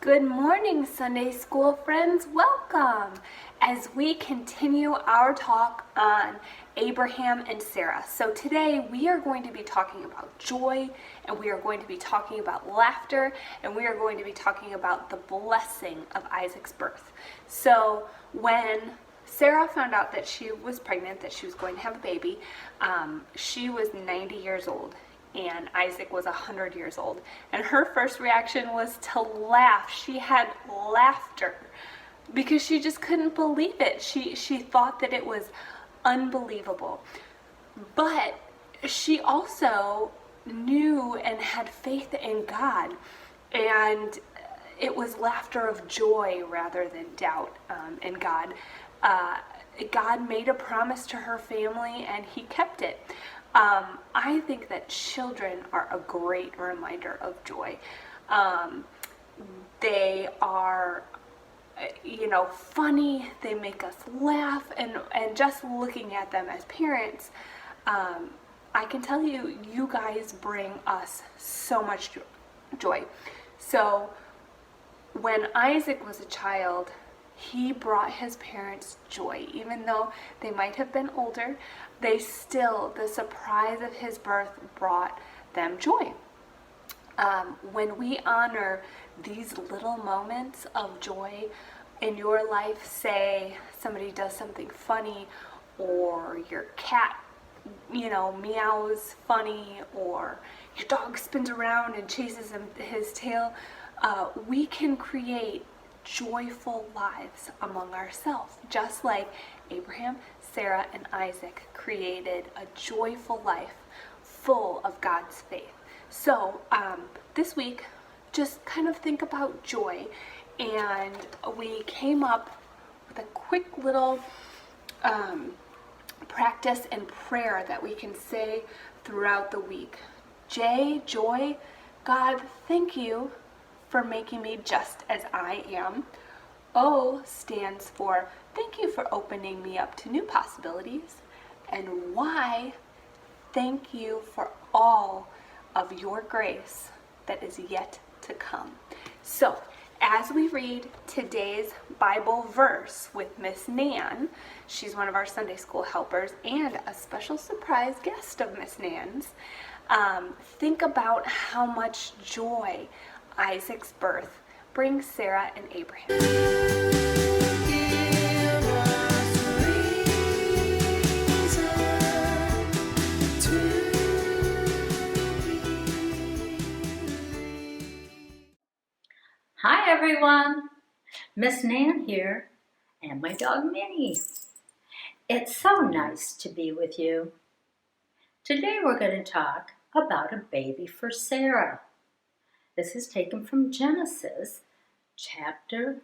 Good morning, Sunday School friends. Welcome as we continue our talk on Abraham and Sarah. So today we are going to be talking about joy, and we are going to be talking about laughter, and we are going to be talking about the blessing of Isaac's birth. So when Sarah found out that she was pregnant, that she was going to have a baby, she was 90 years old. And Isaac was 100 years old. And her first reaction was to laugh. She had laughter because she just couldn't believe it. She thought that it was unbelievable. But she also knew and had faith in God. And it was laughter of joy rather than doubt in God. God made a promise to her family and he kept it. I think that children are a great reminder of joy. They are, funny, they make us laugh, and just looking at them as parents, I can tell you, you guys bring us so much joy. So when Isaac was a child, he brought his parents joy. Even though they might have been older, the surprise of his birth brought them joy. When we honor these little moments of joy in your life, say somebody does something funny, or your cat, meows funny, or your dog spins around and chases his tail, we can create joyful lives among ourselves, just like Abraham, Sarah, and Isaac created a joyful life full of God's faith. So this week, just kind of think about joy, and we came up with a quick little practice and prayer that we can say throughout the week. Joy, God, thank you for making me just as I am. O stands for thank you for opening me up to new possibilities. And Y, thank you for all of your grace that is yet to come. So, as we read today's Bible verse with Miss Nan, she's one of our Sunday school helpers and a special surprise guest of Miss Nan's, think about how much joy Isaac's birth brings Sarah and Abraham. Hi everyone, Miss Nan here, and my dog Minnie. It's so nice to be with you. Today we're going to talk about a baby for Sarah. This is taken from Genesis chapter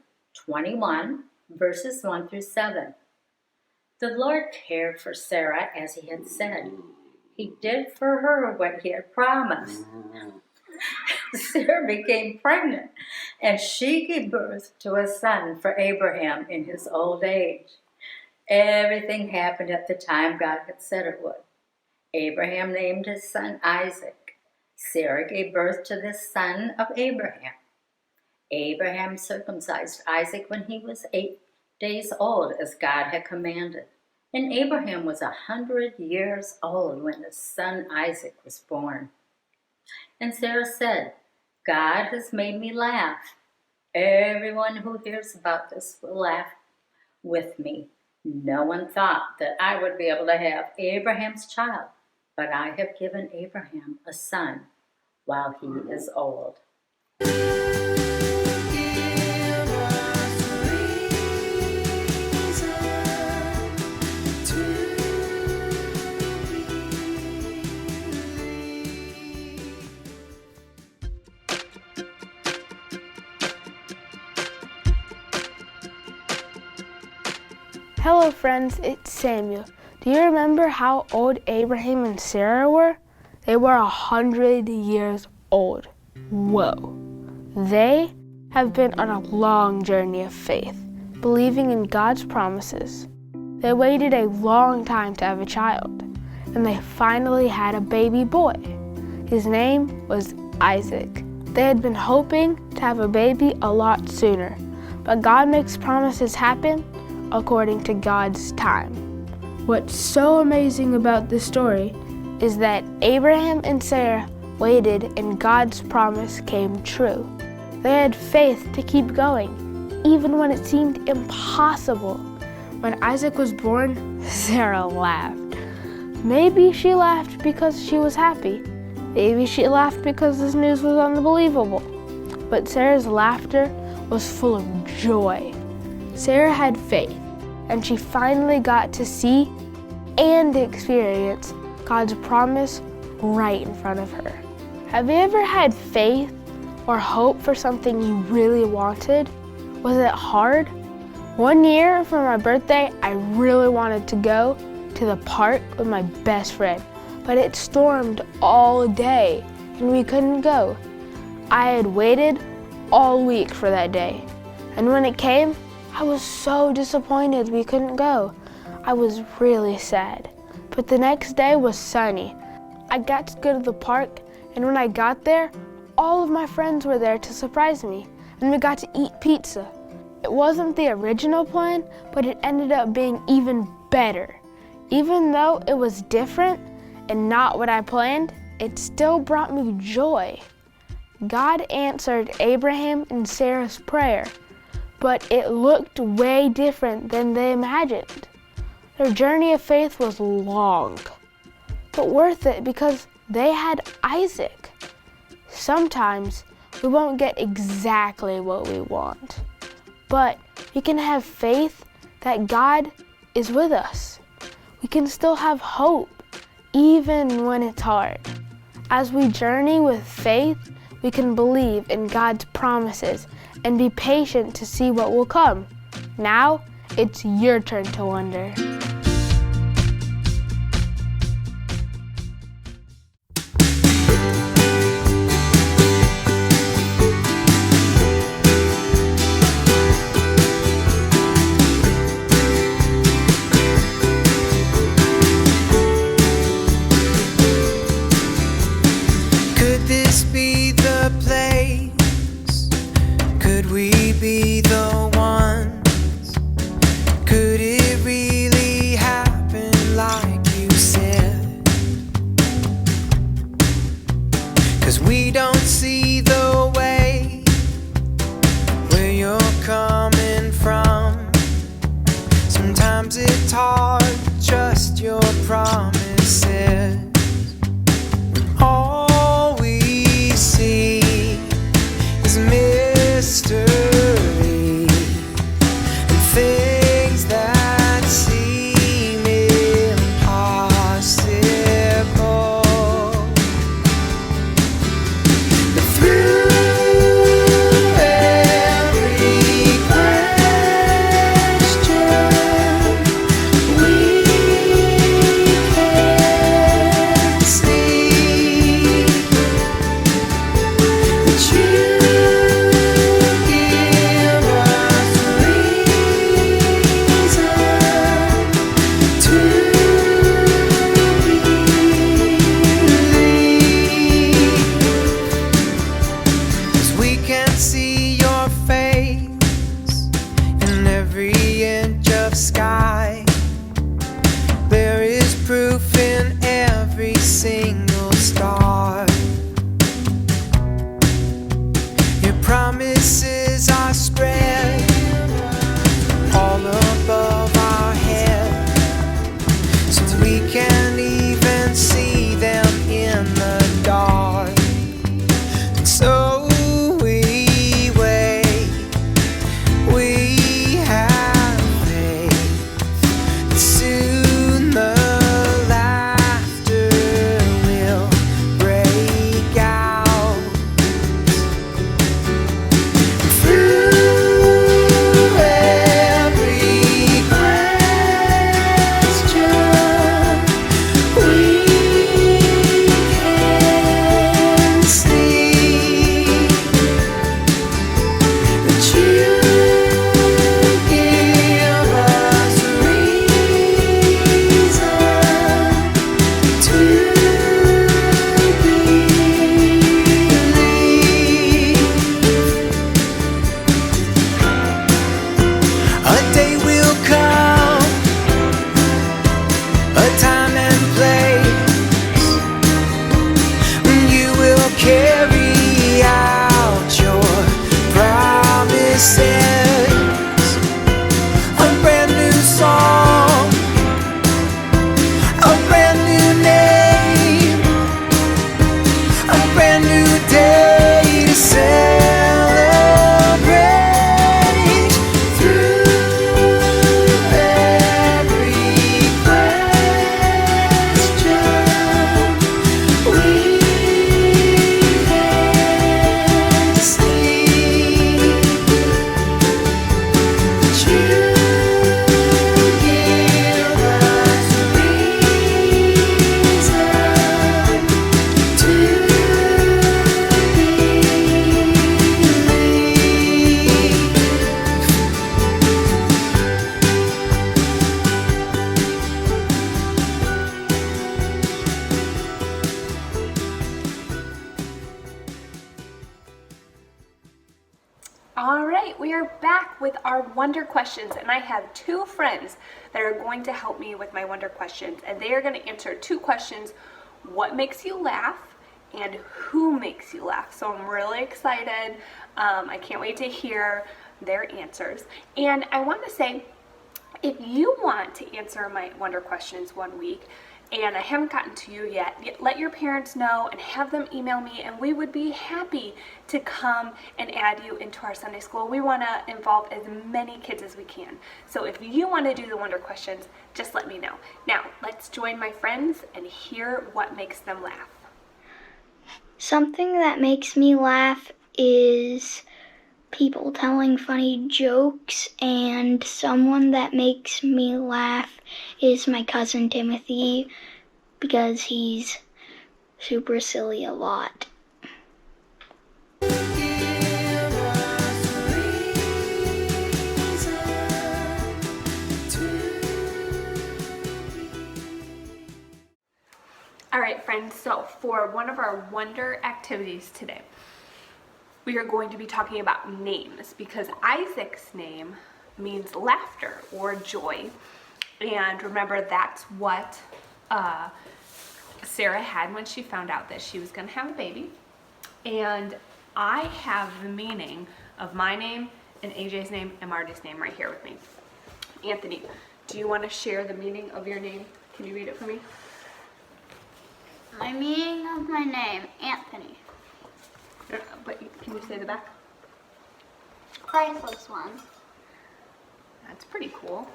21, verses 1 through 7. The Lord cared for Sarah as he had said. He did for her what he had promised. Sarah became pregnant, and she gave birth to a son for Abraham in his old age. Everything happened at the time God had said it would. Abraham named his son Isaac. Sarah gave birth to the son of Abraham. Abraham circumcised Isaac when he was 8 days old, as God had commanded. And Abraham was 100 years old when his son Isaac was born. And Sarah said, God has made me laugh. Everyone who hears about this will laugh with me. No one thought that I would be able to have Abraham's child, but I have given Abraham a son while he is old. Hello friends, it's Samuel. Do you remember how old Abraham and Sarah were? They were 100 years old. Whoa. They have been on a long journey of faith, believing in God's promises. They waited a long time to have a child, and they finally had a baby boy. His name was Isaac. They had been hoping to have a baby a lot sooner, but God makes promises happen according to God's time. What's so amazing about this story is that Abraham and Sarah waited and God's promise came true. They had faith to keep going, even when it seemed impossible. When Isaac was born, Sarah laughed. Maybe she laughed because she was happy. Maybe she laughed because this news was unbelievable. But Sarah's laughter was full of joy. Sarah had faith, and she finally got to see and experience God's promise right in front of her. Have you ever had faith or hope for something you really wanted? Was it hard? One year for my birthday, I really wanted to go to the park with my best friend, but it stormed all day and we couldn't go. I had waited all week for that day, and when it came, I was so disappointed we couldn't go. I was really sad, but the next day was sunny. I got to go to the park, and when I got there, all of my friends were there to surprise me, and we got to eat pizza. It wasn't the original plan, but it ended up being even better. Even though it was different and not what I planned, it still brought me joy. God answered Abraham and Sarah's prayer, but it looked way different than they imagined. Their journey of faith was long, but worth it because they had Isaac. Sometimes we won't get exactly what we want, but we can have faith that God is with us. We can still have hope even when it's hard. As we journey with faith, we can believe in God's promises and be patient to see what will come. Now, it's your turn to wonder. Could this be the place? Could we be the ones? Could it really our wonder questions, and I have two friends that are going to help me with my wonder questions, and they are going to answer two questions: what makes you laugh and who makes you laugh. So I'm really excited. I can't wait to hear their answers. And I want to say, if you want to answer my wonder questions one week and I haven't gotten to you yet, let your parents know and have them email me, and we would be happy to come and add you into our Sunday school. We want to involve as many kids as we can. So if you want to do the wonder questions, just let me know. Now, let's join my friends and hear what makes them laugh. Something that makes me laugh is people telling funny jokes, and someone that makes me laugh is my cousin Timothy, because he's super silly a lot. All right, friends, so for one of our wonder activities today, we are going to be talking about names, because Isaac's name means laughter or joy. And remember, that's what Sarah had when she found out that she was going to have a baby. And I have the meaning of my name and AJ's name and Marty's name right here with me. Anthony, do you want to share the meaning of your name? Can you read it for me? My meaning of my name, Anthony. But can you say the back? Priceless one. That's pretty cool.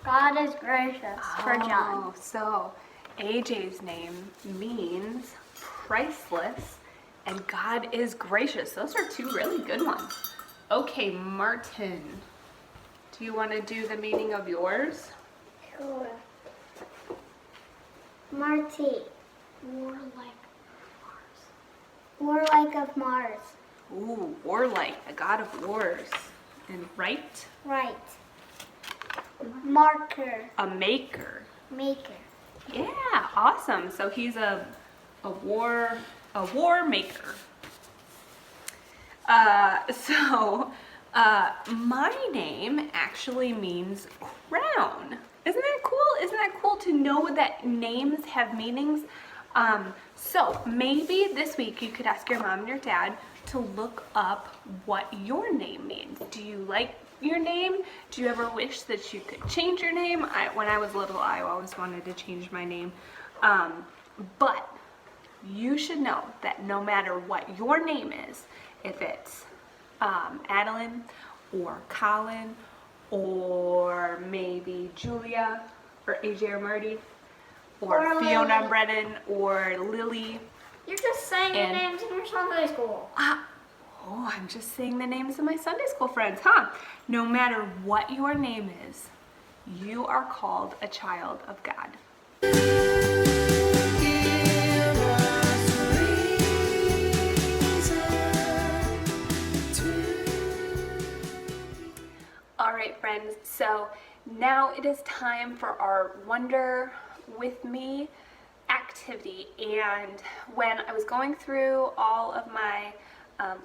God is gracious for John. Oh, so AJ's name means priceless and God is gracious. Those are two really good ones. Okay, Martin, do you want to do the meaning of yours? Sure. Marty. Warlike of Mars. Ooh, warlike, the god of wars. And right? Right. Marker. A maker. Maker. Yeah, awesome. So he's a war maker. My name actually means crown. Isn't that cool? Isn't that cool to know that names have meanings? So maybe this week you could ask your mom and your dad to look up what your name means. Do you like your name? Do you ever wish that you could change your name? When I was little, I always wanted to change my name. But you should know that no matter what your name is, if it's Adeline or Colin or maybe Julia or AJ or Marty or Fiona Lily. Brennan or Lily. You're just saying the And- names in your Sunday school. Oh, I'm just saying the names of my Sunday school friends, huh? No matter what your name is, you are called a child of God. All right, friends, so now it is time for our Wonder With Me activity. And when I was going through all of my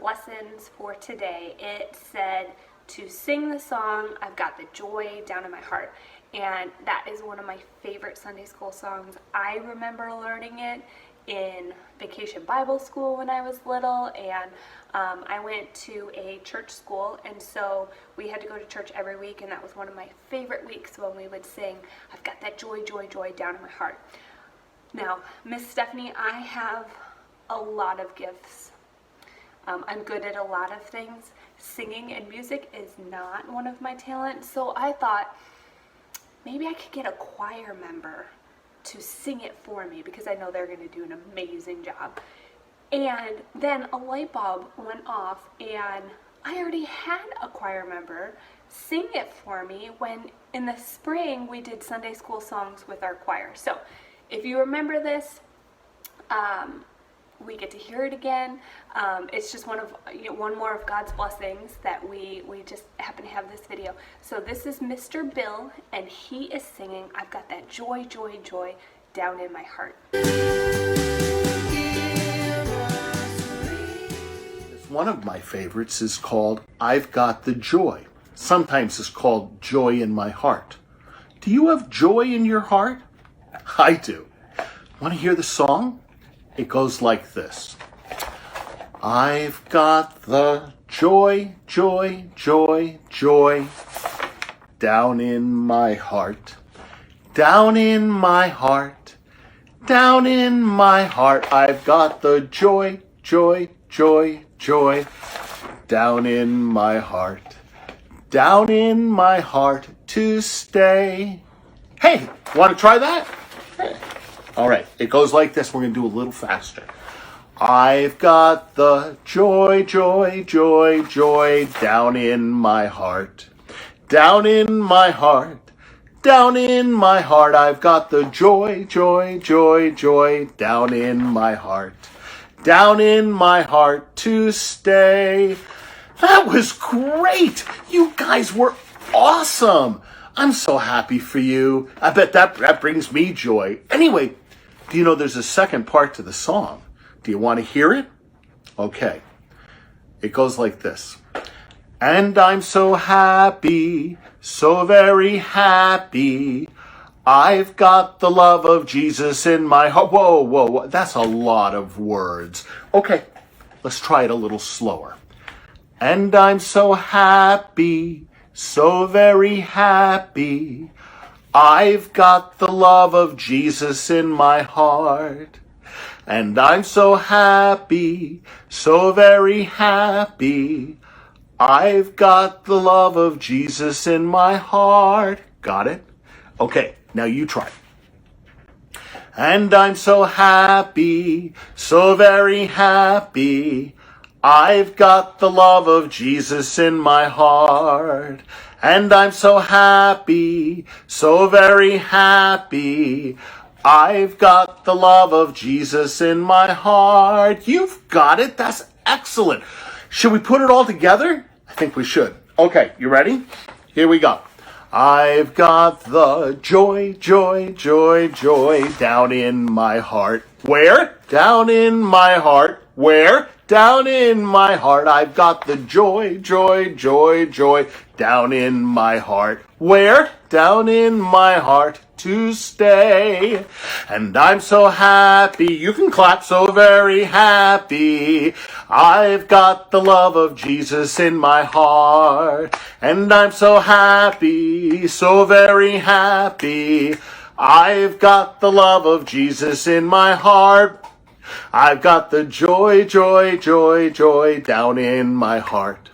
lessons for today, it said to sing the song, I've Got the Joy Down in My Heart. And that is one of my favorite Sunday school songs. I remember learning it in Vacation Bible School when I was little, and I went to a church school, and so we had to go to church every week, and that was one of my favorite weeks when we would sing, I've got that joy, joy, joy down in my heart. Now, Miss Stephanie, I have a lot of gifts. I'm good at a lot of things. Singing and music is not one of my talents, so I thought maybe I could get a choir member to sing it for me, because I know they're going to do an amazing job. And then a light bulb went off, and I already had a choir member sing it for me when in the spring we did Sunday school songs with our choir. So if you remember this, we get to hear it again. It's just one more of God's blessings that we just happen to have this video. So this is Mr. Bill, and he is singing, I've got that joy, joy, joy down in my heart. This one of my favorites is called I've Got the Joy. Sometimes it's called Joy in My Heart. Do you have joy in your heart? I do. Want to hear the song? It goes like this. I've got the joy, joy, joy, joy down in my heart, down in my heart, down in my heart. I've got the joy, joy, joy, joy down in my heart, down in my heart to stay. Hey, want to try that? All right, it goes like this. We're going to do a little faster. I've got the joy, joy, joy, joy down in my heart, down in my heart, down in my heart. I've got the joy, joy, joy, joy down in my heart, down in my heart to stay. That was great. You guys were awesome. I'm so happy for you. I bet that brings me joy. Anyway, do you know there's a second part to the song? Do you want to hear it? Okay. It goes like this. And I'm so happy, so very happy. I've got the love of Jesus in my heart. Whoa, whoa, whoa. That's a lot of words. Okay, let's try it a little slower. And I'm so happy, so very happy. I've got the love of Jesus in my heart. And I'm so happy, so very happy. I've got the love of Jesus in my heart. Got it? Okay, now you try. And I'm so happy, so very happy. I've got the love of Jesus in my heart. And I'm so happy, so very happy. I've got the love of Jesus in my heart. You've got it. That's excellent. Should we put it all together? I think we should. Okay, you ready? Here we go. I've got the joy, joy, joy, joy down in my heart. Where? Down in my heart. Where? Down in my heart. I've got the joy, joy, joy, joy down in my heart. Where? Down in my heart to stay. And I'm so happy. You can clap. So very happy. I've got the love of Jesus in my heart. And I'm so happy, so very happy. I've got the love of Jesus in my heart. I've got the joy, joy, joy, joy down in my heart.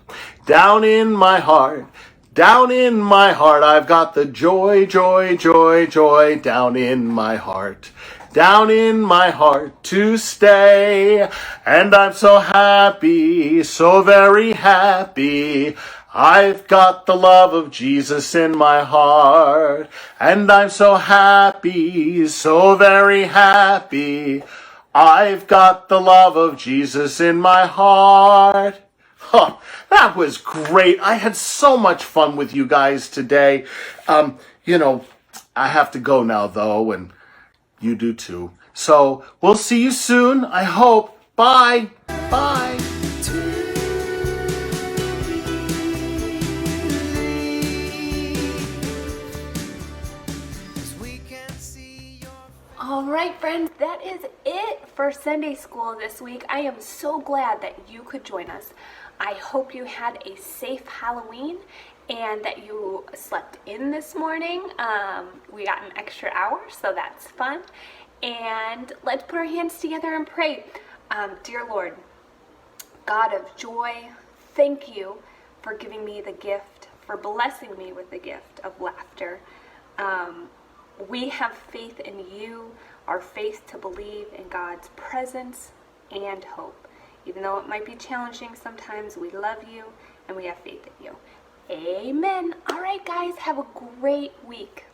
Down in my heart. Down in my heart. I've got the joy, joy, joy, joy down in my heart. Down in my heart to stay. And I'm so happy, so very happy. I've got the love of Jesus in my heart. And I'm so happy, so very happy. I've got the love of Jesus in my heart. Huh, that was great. I had so much fun with you guys today. I have to go now, though, and you do too. So we'll see you soon, I hope. Bye. Bye. All right, friends, that is it for Sunday school this week. I am so glad that you could join us. I hope you had a safe Halloween and that you slept in this morning. We got an extra hour, so that's fun. And let's put our hands together and pray. Dear Lord, God of joy, thank you for giving me the gift, for blessing me with the gift of laughter. We have faith in you, our faith to believe in God's presence and hope. Even though it might be challenging sometimes, we love you and we have faith in you. Amen. All right, guys, have a great week.